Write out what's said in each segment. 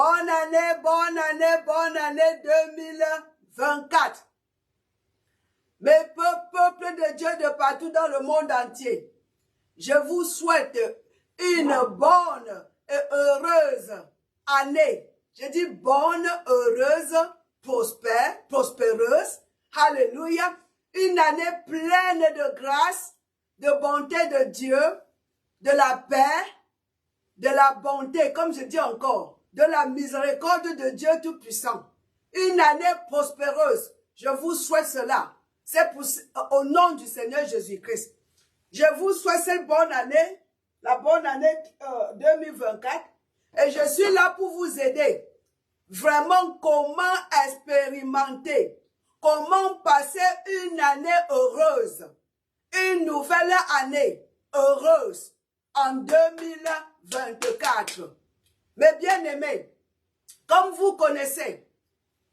Bonne année, bonne année, bonne année 2024. Mes peuples de Dieu de partout dans le monde entier, je vous souhaite une bonne et heureuse année. Je dis bonne, heureuse, prospéreuse. Alléluia. Une année pleine de grâce, de bonté de Dieu, de la paix, de la bonté, comme je dis encore, de la miséricorde de Dieu Tout-Puissant. Une année prospéreuse. Je vous souhaite cela. C'est au nom du Seigneur Jésus-Christ. Je vous souhaite cette bonne année, la bonne année 2024. Et je suis là pour vous aider. Vraiment, comment expérimenter, comment passer une année heureuse, une nouvelle année heureuse en 2024. Mes bien-aimés, comme vous connaissez,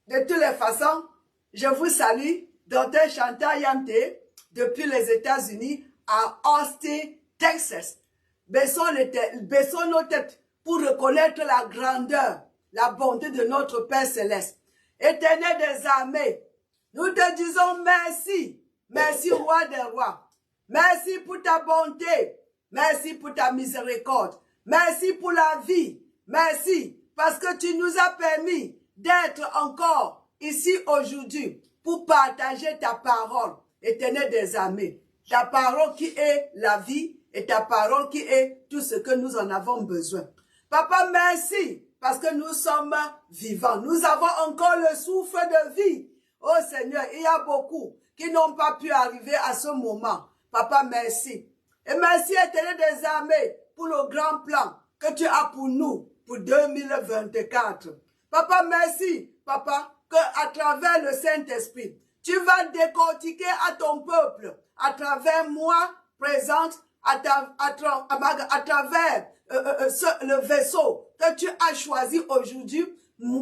de toutes les façons, je vous salue, Dr. Chantal Yamté, depuis les États-Unis à Austin, Texas. Baissons nos têtes pour reconnaître la grandeur, la bonté de notre Père Céleste. Éternel des armées, nous te disons merci. Merci, Roi des rois. Merci pour ta bonté. Merci pour ta miséricorde. Merci pour la vie. Merci parce que tu nous as permis d'être encore ici aujourd'hui pour partager ta parole, Éternel des armées. Ta parole qui est la vie et ta parole qui est tout ce que nous en avons besoin. Papa, merci parce que nous sommes vivants. Nous avons encore le souffle de vie. Oh Seigneur, il y a beaucoup qui n'ont pas pu arriver à ce moment. Papa, merci. Et merci, Éternel des armées, pour le grand plan que tu as pour nous, pour 2024. Papa, merci, Papa, qu'à travers le Saint-Esprit, tu vas décortiquer à ton peuple, à travers moi, présente, à travers le vaisseau que tu as choisi aujourd'hui,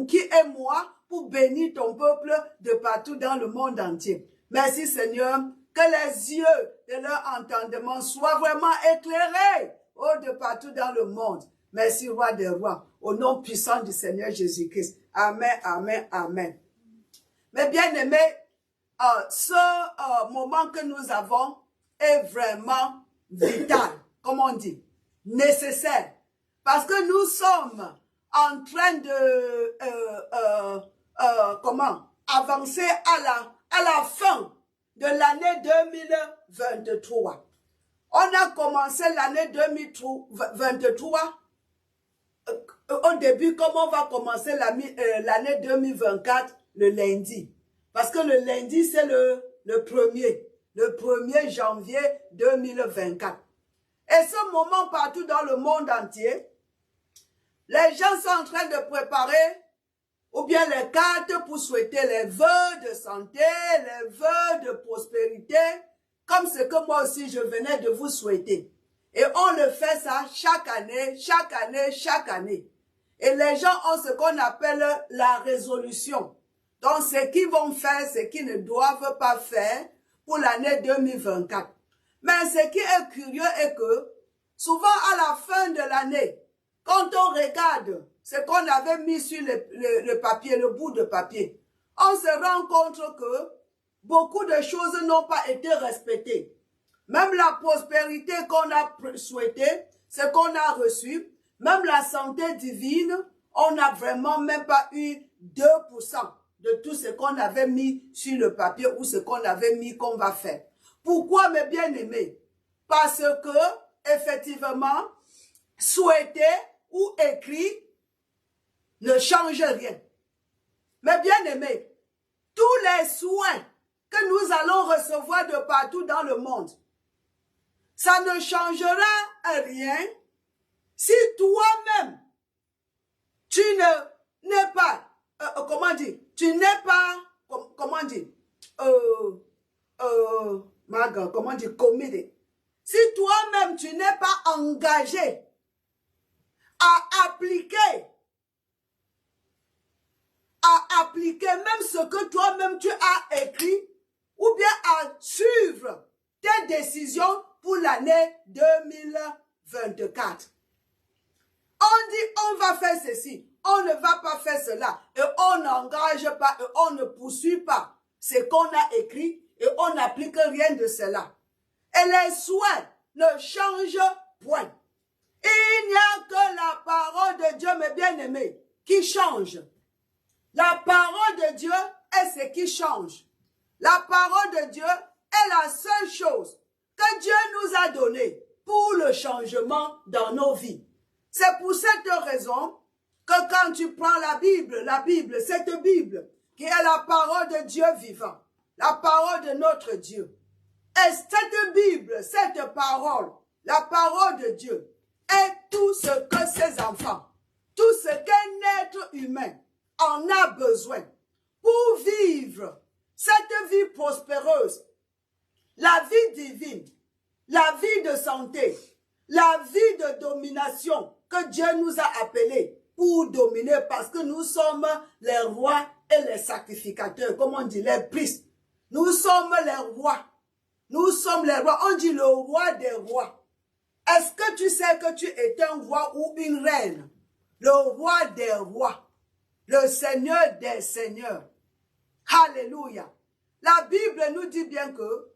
qui est moi, pour bénir ton peuple de partout dans le monde entier. Merci Seigneur, que les yeux de leur entendement soient vraiment éclairés, de partout dans le monde. Merci Roi des rois, au nom puissant du Seigneur Jésus-Christ. Amen, amen, amen. Mais bien aimés, ce moment que nous avons est vraiment vital, comme on dit, nécessaire. Parce que nous sommes en train de avancer à la fin de l'année 2023. On a commencé l'année 2023 au début, comme on va commencer l'année 2024 le lundi. Parce que le lundi, c'est le 1er janvier 2024. Et ce moment, partout dans le monde entier, les gens sont en train de préparer ou bien les cartes pour souhaiter les vœux de santé, les vœux de prospérité, comme ce que moi aussi je venais de vous souhaiter. Et on le fait ça chaque année, chaque année, chaque année. Et les gens ont ce qu'on appelle la résolution. Donc, ce qu'ils vont faire, ce qu'ils ne doivent pas faire pour l'année 2024. Mais ce qui est curieux est que, souvent à la fin de l'année, quand on regarde ce qu'on avait mis sur le papier, le bout de papier, on se rend compte que beaucoup de choses n'ont pas été respectées. Même la prospérité qu'on a souhaitée, ce qu'on a reçu, même la santé divine, on n'a vraiment même pas eu 2% de tout ce qu'on avait mis sur le papier ou ce qu'on avait mis qu'on va faire. Pourquoi, mes bien-aimés? Parce que, effectivement, souhaiter ou écrit ne change rien. Mes bien-aimés, tous les soins que nous allons recevoir de partout dans le monde, ça ne changera rien si toi-même, tu n'es pas, tu n'es pas, committed. Si toi-même, tu n'es pas engagé à appliquer même ce que toi-même tu as écrit, ou bien à suivre tes décisions pour l'année 2024. On dit, on va faire ceci, on ne va pas faire cela. Et on n'engage pas et on ne poursuit pas ce qu'on a écrit et on n'applique rien de cela. Et les souhaits ne changent point. Il n'y a que la parole de Dieu, mes bien-aimés, qui change. La parole de Dieu est ce qui change. La parole de Dieu est la seule chose que Dieu nous a donnée pour le changement dans nos vies. C'est pour cette raison que quand tu prends la Bible, cette Bible qui est la parole de Dieu vivant, la parole de notre Dieu, et cette Bible, cette parole, la parole de Dieu, est tout ce que ses enfants, tout ce qu'un être humain en a besoin pour vivre cette vie prospéreuse, la vie divine, la vie de santé, la vie de domination que Dieu nous a appelés pour dominer parce que nous sommes les rois et les sacrificateurs, comme on dit, les priests. Nous sommes les rois. Nous sommes les rois. On dit le roi des rois. Est-ce que tu sais que tu es un roi ou une reine? Le roi des rois. Le Seigneur des seigneurs. Alléluia. La Bible nous dit bien que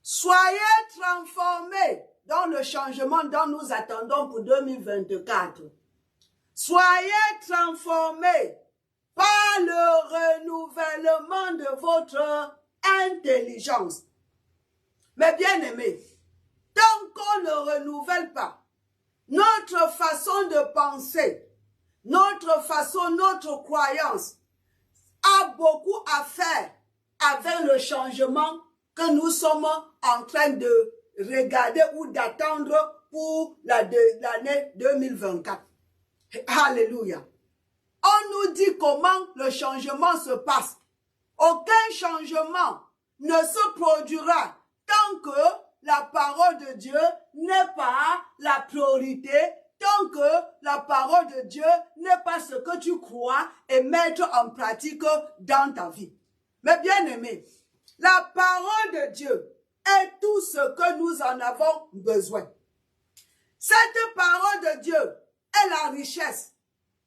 soyez transformés dans le changement dont nous attendons pour 2024. Soyez transformés par le renouvellement de votre intelligence. Mais bien aimés, tant qu'on ne renouvelle pas notre façon de penser, notre façon, notre croyance a beaucoup à faire avec le changement que nous sommes en train de regarder ou d'attendre pour l'année 2024. Alléluia. On nous dit comment le changement se passe. Aucun changement ne se produira tant que la parole de Dieu n'est pas la priorité, tant que la parole de Dieu n'est pas ce que tu crois et mettre en pratique dans ta vie. Mais bien aimé, la parole de Dieu est tout ce que nous en avons besoin. Cette parole de Dieu est la richesse.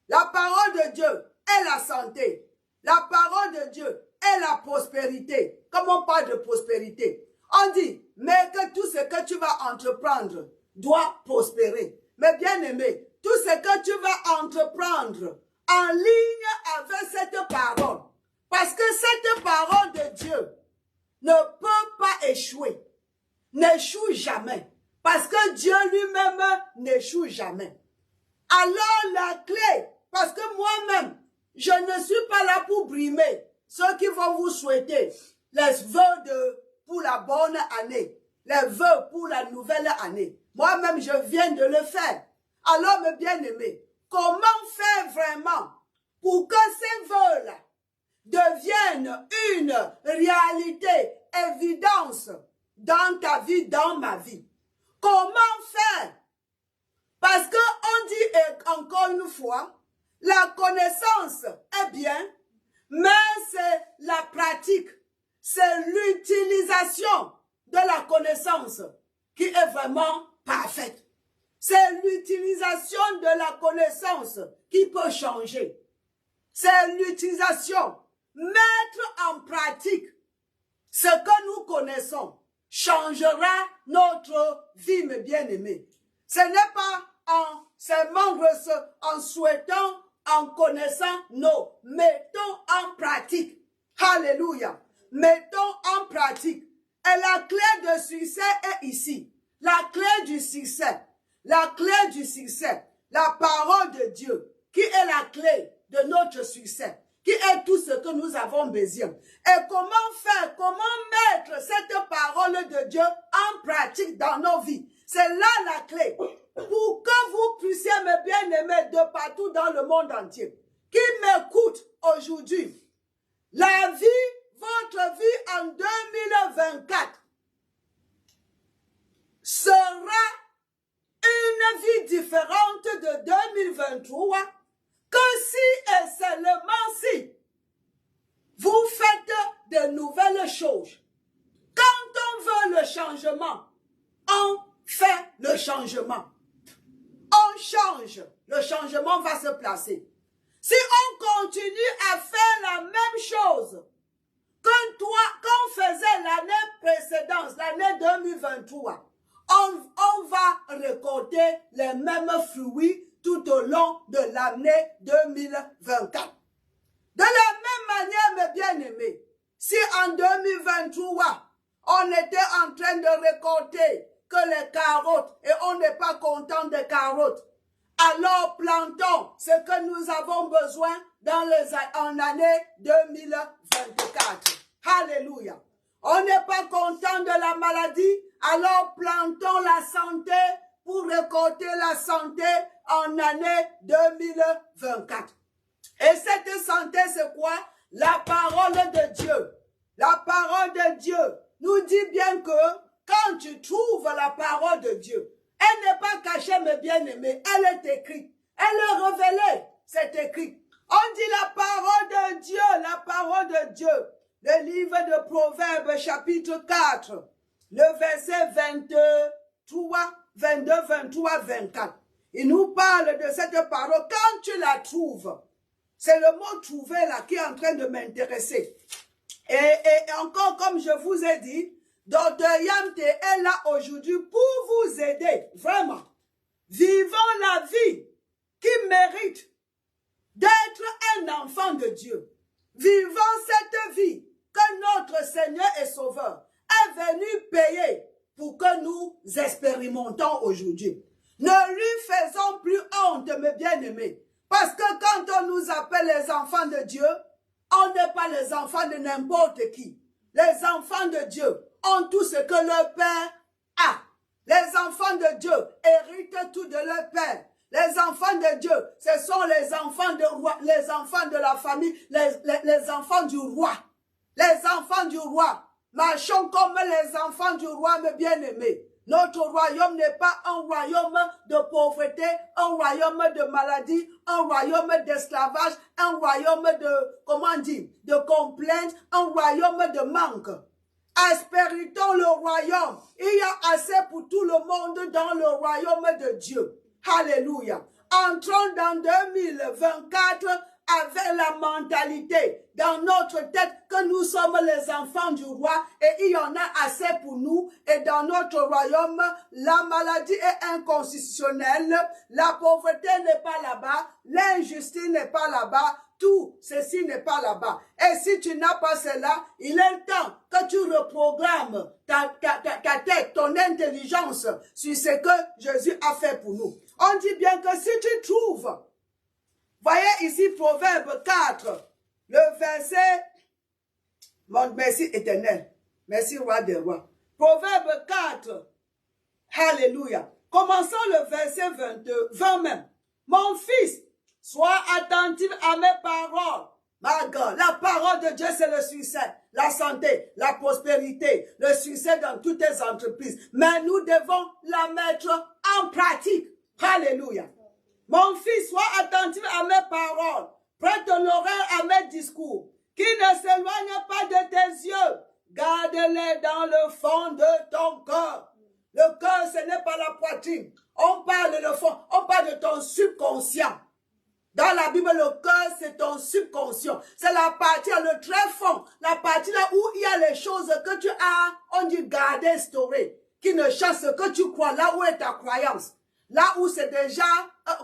La parole de Dieu est la santé. La parole de Dieu est la prospérité. Comme on parle de prospérité, on dit, mais que tout ce que tu vas entreprendre doit prospérer. Mais bien aimé, tout ce que tu vas entreprendre en ligne avec cette parole, parce que cette parole de Dieu ne peut pas échouer, n'échoue jamais, parce que Dieu lui-même n'échoue jamais. Alors la clé, parce que moi-même, je ne suis pas là pour brimer ceux qui vont vous souhaiter les vœux pour la bonne année, les vœux pour la nouvelle année. Moi-même, je viens de le faire. Alors, mes bien-aimés, comment faire vraiment pour que ces vœux-là deviennent une réalité, évidence dans ta vie, dans ma vie? Comment faire? Parce qu'on dit encore une fois, la connaissance est bien, mais c'est la pratique, c'est l'utilisation de la connaissance qui est vraiment parfaite. C'est l'utilisation de la connaissance qui peut changer. C'est l'utilisation, mettre en pratique ce que nous connaissons changera notre vie, mes bien-aimés. Ce n'est pas en seulement en souhaitant, en connaissant, non. Mettons en pratique. Alléluia. Mettons en pratique. Et la clé de succès est ici. La clé du succès. La clé du succès. La parole de Dieu, qui est la clé de notre succès, qui est tout ce que nous avons besoin. Et comment faire, comment mettre cette parole de Dieu en pratique dans nos vies. C'est là la clé. Pour que vous puissiez, mes bien-aimés, de partout dans le monde entier, qui m'écoutent aujourd'hui, la vie, votre vie en 2024 sera une vie différente de 2023 que si et seulement si vous faites de nouvelles choses. Quand on veut le changement, on fait le changement. On change, le changement va se placer. Si on continue à faire la même chose qu'on faisait l'année précédente, l'année 2023, on va récolter les mêmes fruits tout au long de l'année 2024. De la même manière, mes bien-aimés, si en 2023, on était en train de récolter que les carottes et on n'est pas content des carottes, alors plantons ce que nous avons besoin en l'année 2024. Alléluia. On n'est pas content de la maladie, alors plantons la santé pour récolter la santé en année 2024. Et cette santé, c'est quoi? La parole de Dieu. La parole de Dieu nous dit bien que quand tu trouves la parole de Dieu, elle n'est pas cachée, mes bien-aimés, elle est écrite. Elle est révélée, c'est écrit. On dit la parole de Dieu, la parole de Dieu. Le livre de Proverbes, chapitre 4, le verset 22, 23, 24. Il nous parle de cette parole. Quand tu la trouves, c'est le mot « trouver » là qui est en train de m'intéresser. Et encore, comme je vous ai dit, Dr. Yamte est là aujourd'hui pour vous aider, vraiment. Vivons la vie qui mérite d'être un enfant de Dieu. Vivons cette vie que notre Seigneur et Sauveur est venu payer pour que nous expérimentons aujourd'hui. Ne lui faisons plus honte, mes bien-aimés. Parce que quand on nous appelle les enfants de Dieu, on n'est pas les enfants de n'importe qui. Les enfants de Dieu ont tout ce que leur Père a. Les enfants de Dieu héritent tout de leur Père. Les enfants de Dieu, ce sont les enfants de roi, les enfants de la famille, les enfants du roi. Les enfants du roi. Marchons comme les enfants du roi, mes bien-aimés. Notre royaume n'est pas un royaume de pauvreté, un royaume de maladie, un royaume d'esclavage, un royaume de, comment dire, de complainte, un royaume de manque. Aspéritons le royaume. Il y a assez pour tout le monde dans le royaume de Dieu. Alléluia. Entrons dans 2024 avec la mentalité dans notre tête que nous sommes les enfants du roi et il y en a assez pour nous. Et dans notre royaume, la maladie est inconstitutionnelle, la pauvreté n'est pas là-bas, l'injustice n'est pas là-bas, tout ceci n'est pas là-bas. Et si tu n'as pas cela, il est temps que tu reprogrammes ta tête, ton intelligence sur ce que Jésus a fait pour nous. On dit bien que si tu trouves, voyez ici Proverbe 4, le verset, mon merci éternel, merci roi des rois. Proverbe 4, alléluia. Commençons le verset 20 même. Mon fils, sois attentif à mes paroles. My God, la parole de Dieu, c'est le succès, la santé, la prospérité, le succès dans toutes tes entreprises. Mais nous devons la mettre en pratique. Alléluia. Mon fils, sois attentif à mes paroles. Prête ton oreille à mes discours. Qui ne s'éloigne pas de tes yeux. Garde-les dans le fond de ton cœur. Le cœur, ce n'est pas la poitrine. On parle de le fond, on parle de ton subconscient. Dans la Bible, le cœur, c'est ton subconscient. C'est la partie, le très fond. La partie là où il y a les choses que tu as, on dit garder, storer. Qui ne change ce que tu crois, là où est ta croyance. Là où c'est déjà,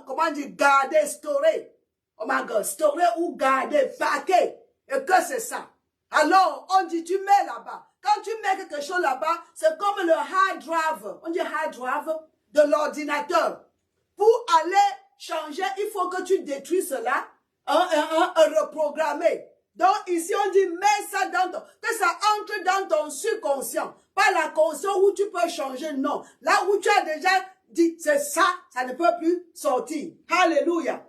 comment dire, garder, storer. Oh my God, storer ou garder, paquet. Et que c'est ça. Alors, on dit, tu mets là-bas. Quand tu mets quelque chose là-bas, c'est comme le hard drive. On dit hard drive de l'ordinateur. Pour aller changer, il faut que tu détruis cela, reprogrammer. Donc ici, on dit, mets ça dans ton, que ça entre dans ton subconscient. Pas la conscience où tu peux changer, non. Là où tu as déjà dit, c'est ça, ça ne peut plus sortir. Alléluia.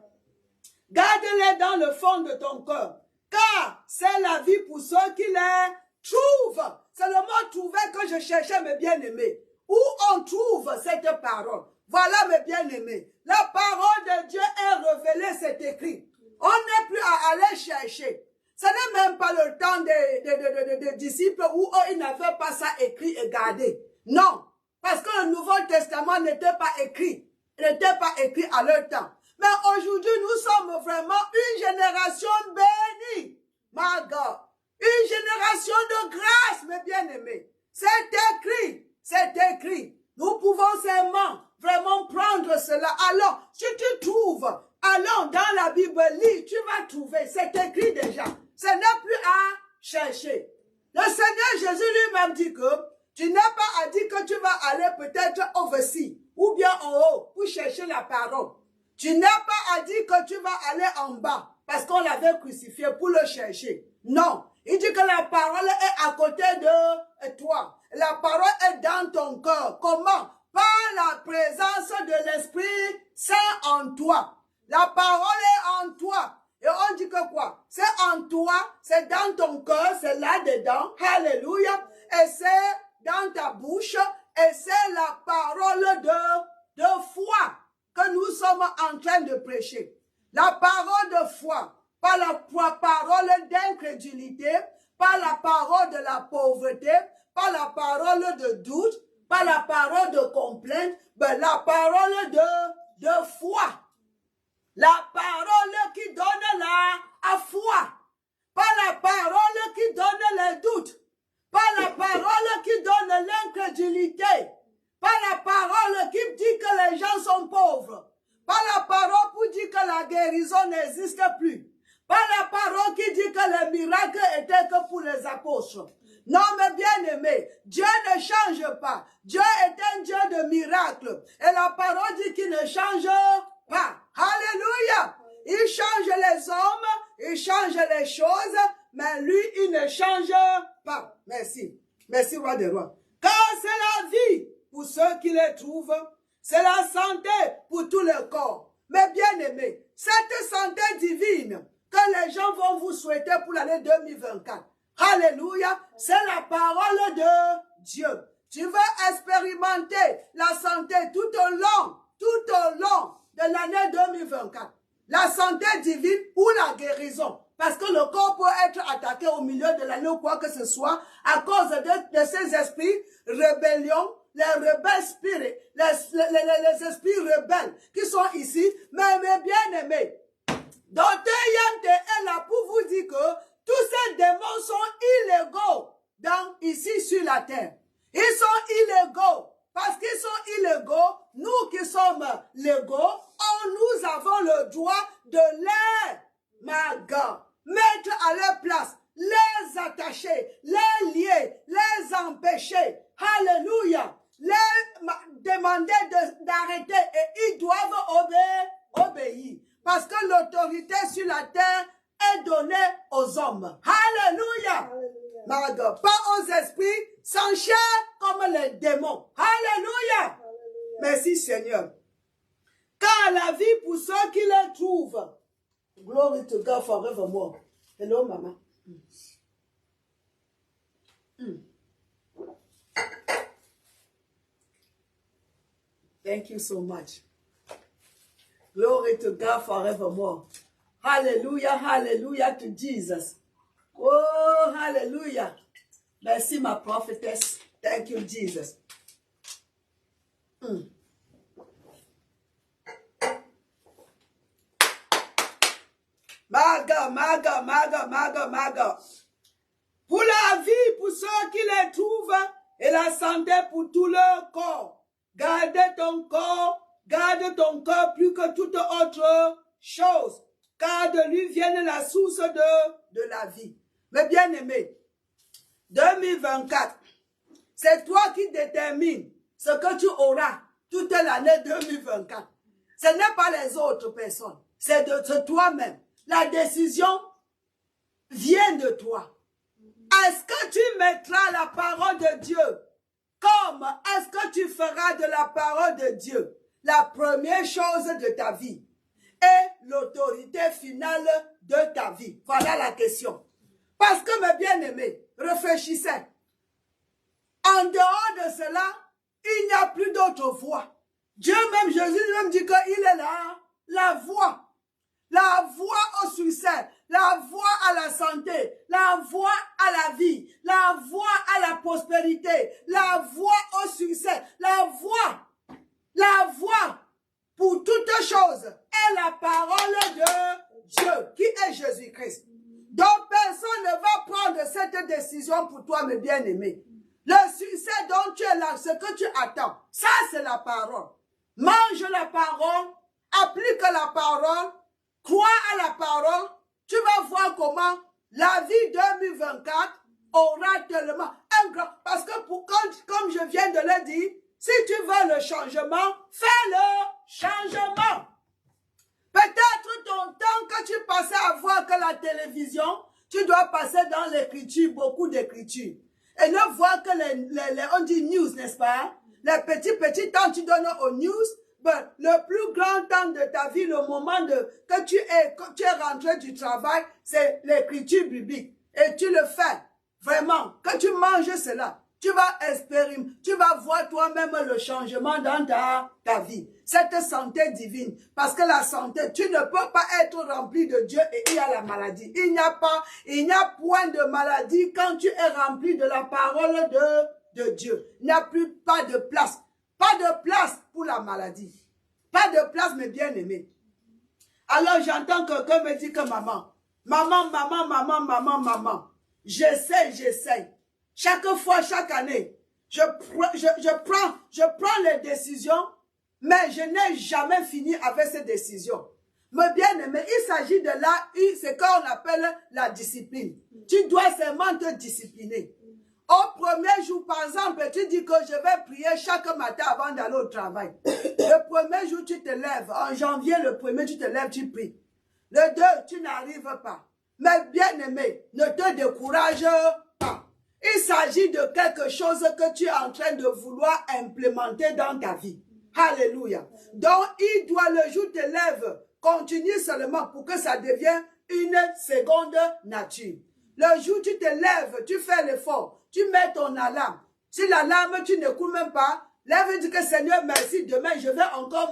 Garde-les dans le fond de ton cœur. Car c'est la vie pour ceux qui les trouvent. C'est le mot trouver que je cherchais, mes bien-aimés. Où on trouve cette parole. Voilà, mes bien-aimés. La parole de Dieu est révélée, c'est écrit. On n'est plus à aller chercher. Ce n'est même pas le temps des disciples où ils n'avaient pas ça écrit et gardé. Non. Parce que le Nouveau Testament n'était pas écrit. Il n'était pas écrit à leur temps. Mais aujourd'hui, nous sommes vraiment une génération bénie. My God. Une génération de grâce, mes bien-aimés. C'est écrit. C'est écrit. Nous pouvons seulement vraiment prendre cela. Alors, si tu trouves, allons dans la Bible, lis, tu vas trouver. C'est écrit déjà. Ce n'est plus à chercher. Le Seigneur Jésus lui-même dit que tu n'as pas à dire que tu vas aller peut-être au-dessus ou bien en haut pour chercher la parole. Tu n'as pas à dire que tu vas aller en bas parce qu'on l'avait crucifié pour le chercher. Non. Il dit que la parole est à côté de toi. La parole est dans ton cœur. Comment? Par la présence de l'Esprit Saint en toi. La parole est en toi. Et on dit que quoi? C'est en toi, c'est dans ton cœur, c'est là-dedans. Alléluia. Et c'est dans ta bouche. Et c'est la parole de foi que nous sommes en train de prêcher. La parole de foi. Pas la parole d'incrédulité, pas la parole de la pauvreté, pas la parole de doute, pas la parole de complainte, mais la parole de foi. La parole qui donne la foi. Pas la parole qui donne le doute. Pas la parole qui donne l'incrédulité. Pas la parole qui dit que les gens sont pauvres. Pas la parole pour dire que la guérison n'existe plus. Pas la parole qui dit que les miracles étaient que pour les apôtres. Non, mais bien aimé, Dieu ne change pas. Dieu est un Dieu de miracles. Et la parole dit qu'il ne change pas. Alléluia. Il change les hommes, il change les choses, mais lui, il ne change pas. Merci. Merci, roi des rois. Car c'est la vie pour ceux qui les trouvent. C'est la santé pour tout le corps. Mais bien aimé, cette santé divine que les gens vont vous souhaiter pour l'année 2024. Alléluia. C'est la parole de Dieu. Tu veux expérimenter la santé tout au long de l'année 2024. La santé divine ou la guérison. Parce que le corps peut être attaqué au milieu de l'année ou quoi que ce soit à cause de ces esprits rébellion, les rebelles spirits, les esprits rebelles qui sont ici. Mais bien aimés, Docteur Yante est là pour vous dire que tous ces démons sont illégaux ici sur la terre. Ils sont illégaux. Parce qu'ils sont illégaux, nous qui sommes légaux, nous avons le droit de mettre à leur place, les attacher, les lier, les empêcher. Alléluia. Les demander d'arrêter et ils doivent obéir. Parce que l'autorité sur la terre est donnée aux hommes. Alléluia. Pas aux esprits sans chair comme les démons. Alléluia. Merci Seigneur. Car la vie pour ceux qui les trouvent. Glory to God forevermore. Hello maman. Thank you so much. Glory to God forevermore. Hallelujah, hallelujah to Jesus. Oh, hallelujah. Merci ma prophetess. Thank you, Jesus. Maga. Pour la vie, pour ceux qui les trouvent, et la santé pour tout leur corps. Garde ton corps plus que toute autre chose. Car de lui vient la source de la vie. Mais bien aimé, 2024, c'est toi qui détermines ce que tu auras toute l'année 2024. Ce n'est pas les autres personnes, c'est de toi-même. La décision vient de toi. Est-ce que tu mettras la parole de Dieu comme est-ce que tu feras de la parole de Dieu la première chose de ta vie et l'autorité finale de ta vie? Voilà la question. Parce que, mes bien-aimés, réfléchissez. En dehors de cela, il n'y a plus d'autre voie. Dieu même, Jésus même dit qu'il est là, la voie. La voie au succès, la voie à la santé, la voie à la vie, la voie à la prospérité, la voie au succès, la voie pour toutes choses est la décision pour toi, mes bien-aimés. Le succès dont tu es là, ce que tu attends, ça c'est la parole. Mange la parole, applique la parole, crois à la parole, tu vas voir comment la vie 2024 aura tellement un grand... Parce que comme je viens de le dire, si tu veux le changement, fais le changement. Peut-être ton temps que tu passais à voir que la télévision, tu dois passer dans l'écriture, beaucoup d'écriture. Et ne voir que on dit news, n'est-ce pas? Les petits temps tu donnes aux news, ben, le plus grand temps de ta vie, le moment que tu es rentré du travail, c'est l'écriture biblique. Et tu le fais, vraiment. Quand tu manges cela, tu vas expérimenter, tu vas voir toi-même le changement dans ta vie. Cette santé divine. Parce que la santé, tu ne peux pas être rempli de Dieu et il y a la maladie. Il n'y a point de maladie quand tu es rempli de la parole de Dieu. Il n'y a pas de place. Pas de place pour la maladie. Pas de place, mes bien-aimés. Alors j'entends quelqu'un me dire que maman. J'essaie. Chaque fois, chaque année, je prends les décisions, mais je n'ai jamais fini avec ces décisions. Mais bien aimé, il s'agit de là, c'est ce qu'on appelle la discipline. Tu dois seulement te discipliner. Au premier jour, par exemple, tu dis que je vais prier chaque matin avant d'aller au travail. Le premier jour, tu te lèves. En janvier, le premier, tu te lèves, tu pries. Le 2, tu n'arrives pas. Mais bien aimé, ne te décourage pas. Il s'agit de quelque chose que tu es en train de vouloir implémenter dans ta vie. Alléluia. Donc, il doit, le jour où tu te lèves, continue seulement pour que ça devienne une seconde nature. Le jour où tu te lèves, tu fais l'effort, tu mets ton alarme. Si l'alarme, tu n'écoutes même pas, lève et dis que Seigneur, merci, demain, je vais encore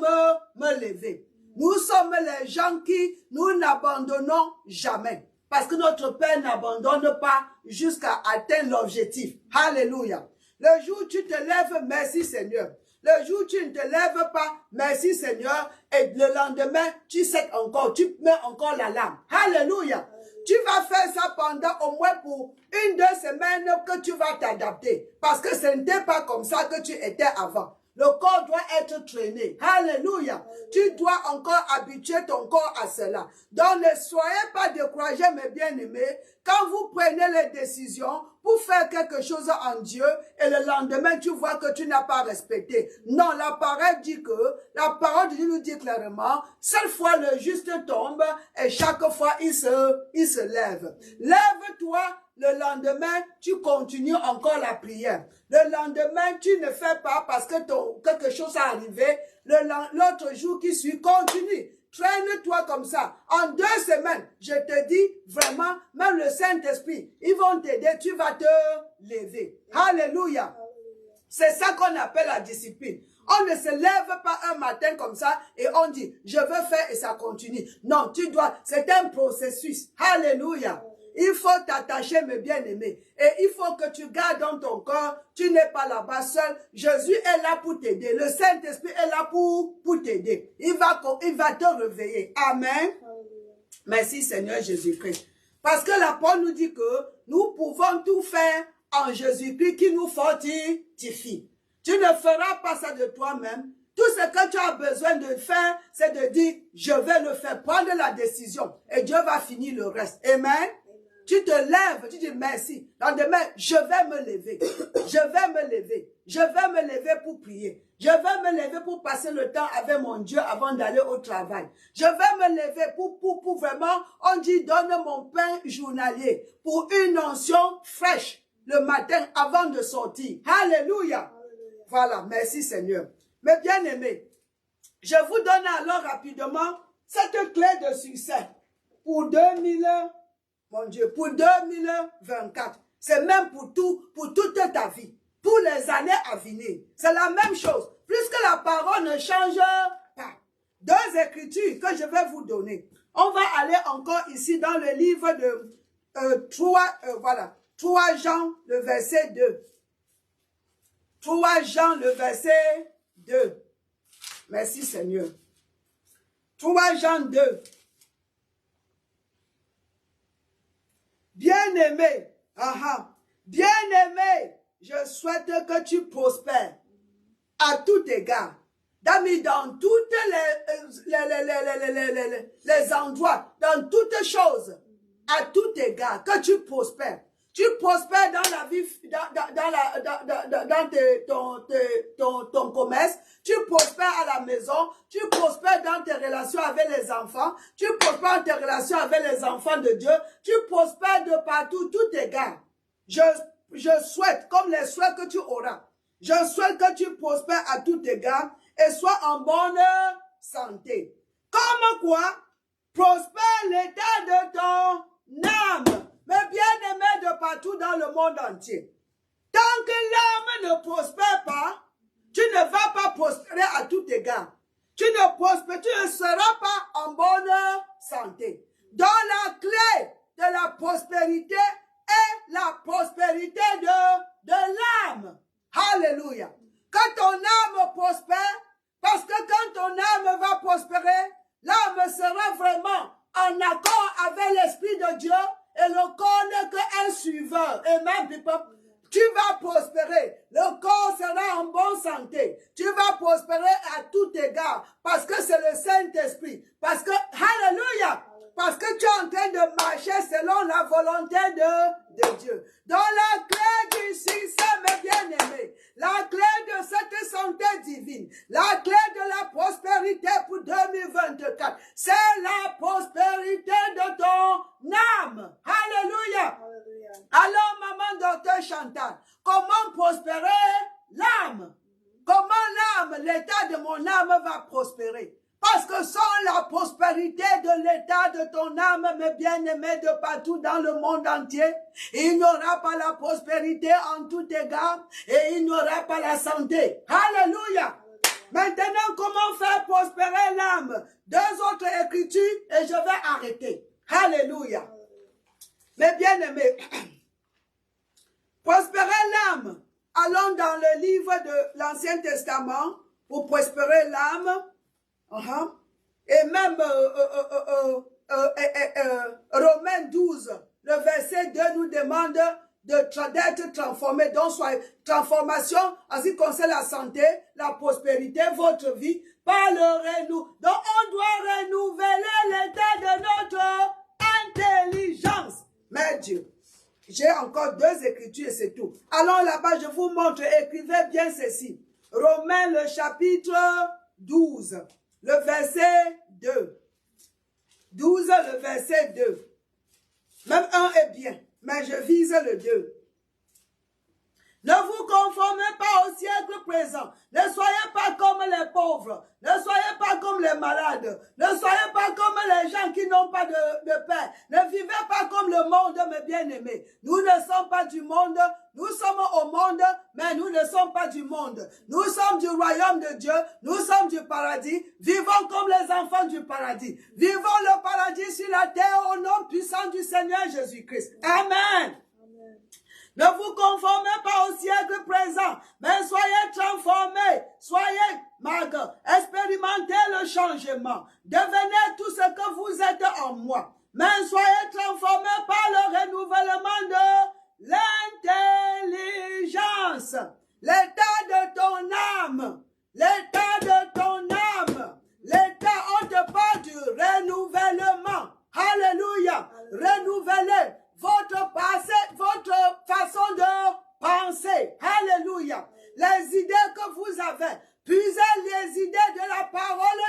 me lever. Nous sommes les gens qui, nous n'abandonnons jamais. Parce que notre Père n'abandonne pas jusqu'à atteindre l'objectif. Alléluia. Le jour où tu te lèves, merci Seigneur. Le jour où tu ne te lèves pas, merci Seigneur. Et le lendemain, tu sais encore, tu mets encore l'alarme. Alléluia. Tu vas faire ça pendant au moins pour 1-2 semaines que tu vas t'adapter. Parce que ce n'était pas comme ça que tu étais avant. Le corps doit être traîné. Alléluia. Tu dois encore habituer ton corps à cela. Donc ne soyez pas découragés, mes bien-aimés. Quand vous prenez les décisions pour faire quelque chose en Dieu et le lendemain tu vois que tu n'as pas respecté. Non, la parole dit que, la parole de Dieu nous dit clairement, cette fois le juste tombe et chaque fois il se lève. Lève-toi. Le lendemain, tu continues encore la prière. Le lendemain, tu ne fais pas parce que quelque chose est arrivé. L'autre jour qui suit, continue. Traîne-toi comme ça. En 2 semaines, je te dis vraiment, même le Saint-Esprit, ils vont t'aider, tu vas te lever. Alléluia. C'est ça qu'on appelle la discipline. On ne se lève pas un matin comme ça et on dit, je veux faire et ça continue. Non, tu dois, c'est un processus. Alléluia. Il faut t'attacher, mes bien-aimés. Et il faut que tu gardes dans ton corps. Tu n'es pas là-bas seul. Jésus est là pour t'aider. Le Saint-Esprit est là pour t'aider. Il va te réveiller. Amen. Merci Seigneur Jésus-Christ. Parce que la parole nous dit que nous pouvons tout faire en Jésus-Christ qui nous fortifie. Tu ne feras pas ça de toi-même. Tout ce que tu as besoin de faire, c'est de dire, je vais le faire. Prendre la décision. Et Dieu va finir le reste. Amen. Tu te lèves, tu dis merci. Lendemain, je vais me lever. Je vais me lever. Je vais me lever pour prier. Je vais me lever pour passer le temps avec mon Dieu avant d'aller au travail. Je vais me lever pour vraiment, on dit, donne mon pain journalier pour une onction fraîche le matin avant de sortir. Alléluia. Voilà, merci Seigneur. Mes bien-aimés, je vous donne alors rapidement cette clé de succès pour 2024. Pour 2024, c'est même pour toute ta vie, pour les années à venir. C'est la même chose, puisque la parole ne change pas. 2 écritures que je vais vous donner. On va aller encore ici dans le livre de 3 Jean, le verset 2. 3 Jean, le verset 2. Merci Seigneur. 3 Jean 2. Bien-aimé, Bien-aimé, je souhaite que tu prospères à tout égard. Dans toutes les endroits, dans toutes choses, à tout égard, que tu prospères. Tu prospères dans la vie, dans ton commerce, tu prospères à la maison, tu prospères dans tes relations avec les enfants, tu prospères dans tes relations avec les enfants de Dieu, tu prospères de partout, tout égard. Je souhaite, comme les souhaits que tu auras, je souhaite que tu prospères à tout égard et sois en bonne santé. Comme quoi? Prospère l'état de ton âme. Mais bien aimé de partout dans le monde entier. Tant que l'âme ne prospère pas, tu ne vas pas prospérer à tout égard. Tu ne seras pas en bonne santé. Dans la clé de la prospérité est la prospérité de l'âme. Alléluia. Que ton âme prospère, parce que quand ton âme va prospérer, l'âme sera vraiment en accord avec l'Esprit de Dieu et le corps n'est qu'un suiveur. Amen, people. Tu vas prospérer. Le corps sera en bonne santé. Tu vas prospérer à tout égard parce que c'est le Saint-Esprit. Parce que, alléluia, parce que tu es en train de marcher selon la volonté de Dieu. Dans la clé du succès, mes bien-aimés, la clé de cette santé divine, la clé de la prospérité pour 2024, c'est la prospérité de ton âme. Alléluia. Alors, maman docteur Chantal, comment prospérer l'âme? Comment l'âme, l'état de mon âme va prospérer? Parce que sans la prospérité de l'état de ton âme, mes bien-aimés de partout dans le monde entier, il n'y aura pas la prospérité en tout égard et il n'y aura pas la santé. Alléluia! Maintenant, comment faire prospérer l'âme? Deux autres écritures et je vais arrêter. Alléluia! Mes bien-aimés, prospérer l'âme. Allons dans le livre de l'Ancien Testament pour prospérer l'âme. Et même Romains 12, le verset 2 nous demande d'être transformé. Donc, soit transformation en ce qui concerne la santé, la prospérité, votre vie, par le renouveau. Donc, on doit renouveler l'état de notre intelligence. Mais Dieu, j'ai encore deux écritures et c'est tout. Allons là-bas, je vous montre, écrivez bien ceci. Romains, le chapitre 12. Le verset 2. 12, le verset 2. Même un est bien, mais je vise le 2. Ne vous conformez pas au siècle présent. Ne soyez pas comme les pauvres. Ne soyez pas comme les malades. Ne soyez pas comme les gens qui n'ont pas de paix. Ne vivez pas comme le monde, mes bien-aimés. Nous ne sommes pas du monde. Nous sommes au monde, mais nous ne sommes pas du monde. Nous sommes du royaume de Dieu. Nous sommes du paradis. Vivons comme les enfants du paradis. Vivons le paradis sur la terre au nom puissant du Seigneur Jésus-Christ. Amen. Ne vous conformez pas au siècle présent, mais soyez transformés, soyez expérimentez le changement. Devenez tout ce que vous êtes en moi. Mais soyez transformés par le renouvellement de l'intelligence. L'état de ton âme, l'état de ton âme, l'état, on te parle du renouvellement. Alléluia, renouvelez votre passé, votre façon de penser. Alléluia. Les idées que vous avez, puisez les idées de la parole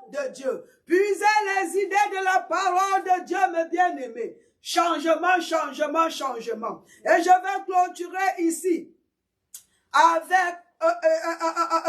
de Dieu. Puisez les idées de la parole de Dieu, mes bien-aimés. Changement, changement, changement. Et je vais clôturer ici avec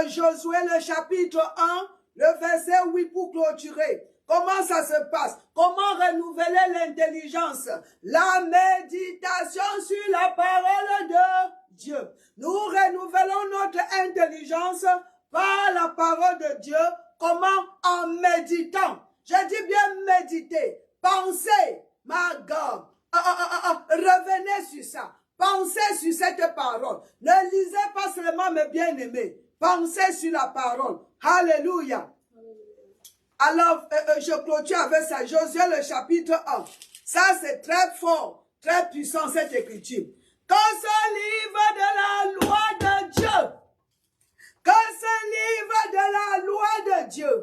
Josué le chapitre 1, le verset 8 pour clôturer. Comment ça se passe? Comment renouveler l'intelligence? La méditation sur la parole de Dieu. Nous renouvelons notre intelligence par la parole de Dieu. Comment? En méditant. Je dis bien méditer. Pensez, my God. Revenez sur ça. Pensez sur cette parole. Ne lisez pas seulement mes bien-aimés. Pensez sur la parole. Alléluia. Alors, je clôture avec ça. Josué, le chapitre 1. Ça, c'est très fort, très puissant, cette écriture. qu'on se livre de la loi de Dieu, qu'on se livre de la loi de Dieu,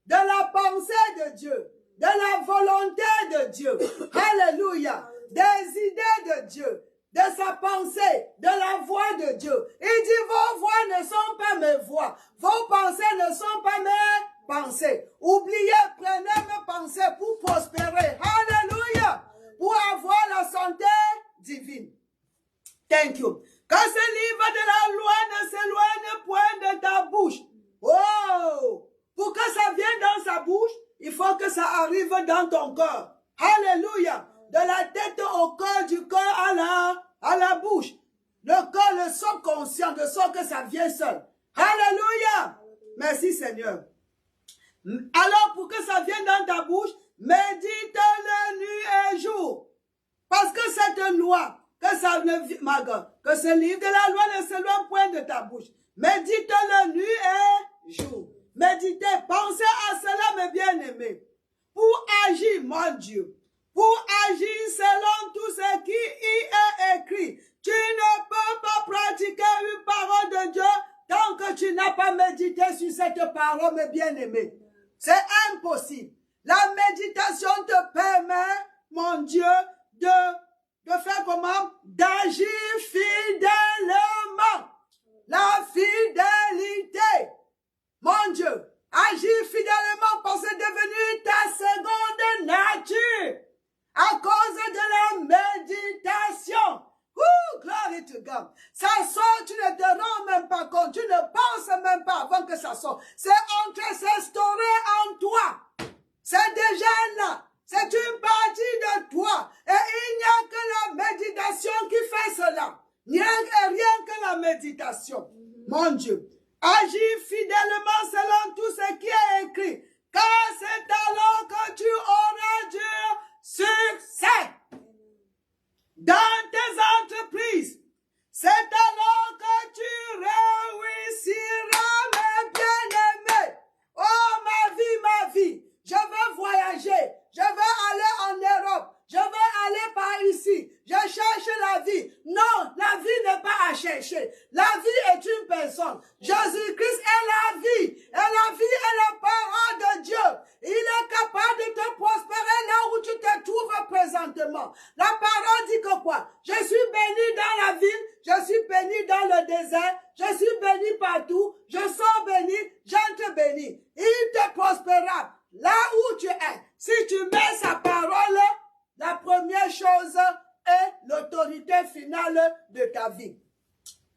de la pensée de Dieu, de la volonté de Dieu. Alléluia. Des idées de Dieu, de sa pensée, de la voix de Dieu. Il dit, vos voix ne sont pas mes voix. Vos pensées ne sont pas mes pensées. Oubliez, prenez mes pensées pour prospérer. Alléluia. Pour avoir la santé divine. Thank you. Quand ce livre de la loi ne s'éloigne point de ta bouche. Oh! Pour que ça vienne dans sa bouche, il faut que ça arrive dans ton corps. Alléluia. De la tête au corps, du corps à la bouche. Le corps, le subconscient, de sorte que ça vient seul. Alléluia. Merci Seigneur. Alors pour que ça vienne dans ta bouche, médite-le nuit et jour. Parce que cette loi, que ce livre de la loi ne s'éloigne point de ta bouche. Médite-le nuit et jour. Méditez, pensez à cela, mes bien-aimés. Pour agir, mon Dieu. Pour agir selon tout ce qui y est écrit. Tu ne peux pas pratiquer une parole de Dieu tant que tu n'as pas médité sur cette parole, mes bien-aimés. C'est impossible. La méditation te permet, mon Dieu, de faire comment? D'agir fidèlement. La fidélité. Mon Dieu, agir fidèlement parce que c'est devenu ta seconde nature. À cause de la méditation. Glory to God. Ça sort, tu ne te rends même pas compte. Tu ne penses même pas avant que ça sorte. C'est en train de s'instaurer en toi. C'est déjà là. C'est une partie de toi. Et il n'y a que la méditation qui fait cela. Il n'y a rien que la méditation. Mon Dieu. Agis fidèlement selon tout ce qui est écrit. Car c'est alors que tu auras du succès dans tes entreprises. C'est alors que tu réussiras, mes bien-aimés. Oh, ma vie. Je veux voyager. Je veux aller en Europe. Je veux aller par ici. Je cherche la vie. Non, la vie n'est pas à chercher. La vie est une personne. Jésus-Christ est la vie. Et la vie est la parole de Dieu. Il est capable de te prospérer là où tu te trouves présentement. La parole dit que quoi? Je suis béni dans la ville. Je suis béni dans le désert. Je suis béni partout. Je sors béni. J'entre béni. Il te prospérera là où tu es. Si tu mets sa parole, la première chose est l'autorité finale de ta vie.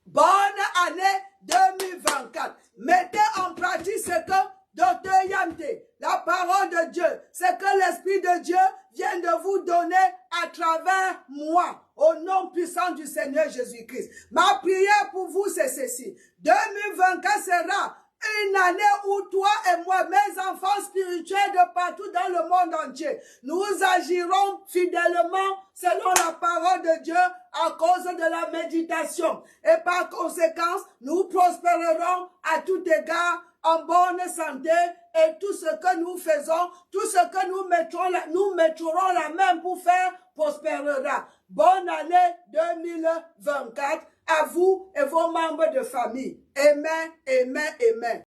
Bonne année 2024. Mettez en pratique ce que Docteur Yamte, la parole de Dieu, ce que l'Esprit de Dieu vient de vous donner à travers moi, au nom puissant du Seigneur Jésus-Christ. Ma prière pour vous, c'est ceci. 2024 sera une année où toi et moi, mes enfants spirituels de partout dans le monde entier, nous agirons fidèlement selon la parole de Dieu à cause de la méditation. Et par conséquent, nous prospérerons à tout égard en bonne santé et tout ce que nous faisons, tout ce que nous mettrons la main pour faire prospérera. Bonne année 2024 à vous et vos membres de famille. Amen, amen, amen.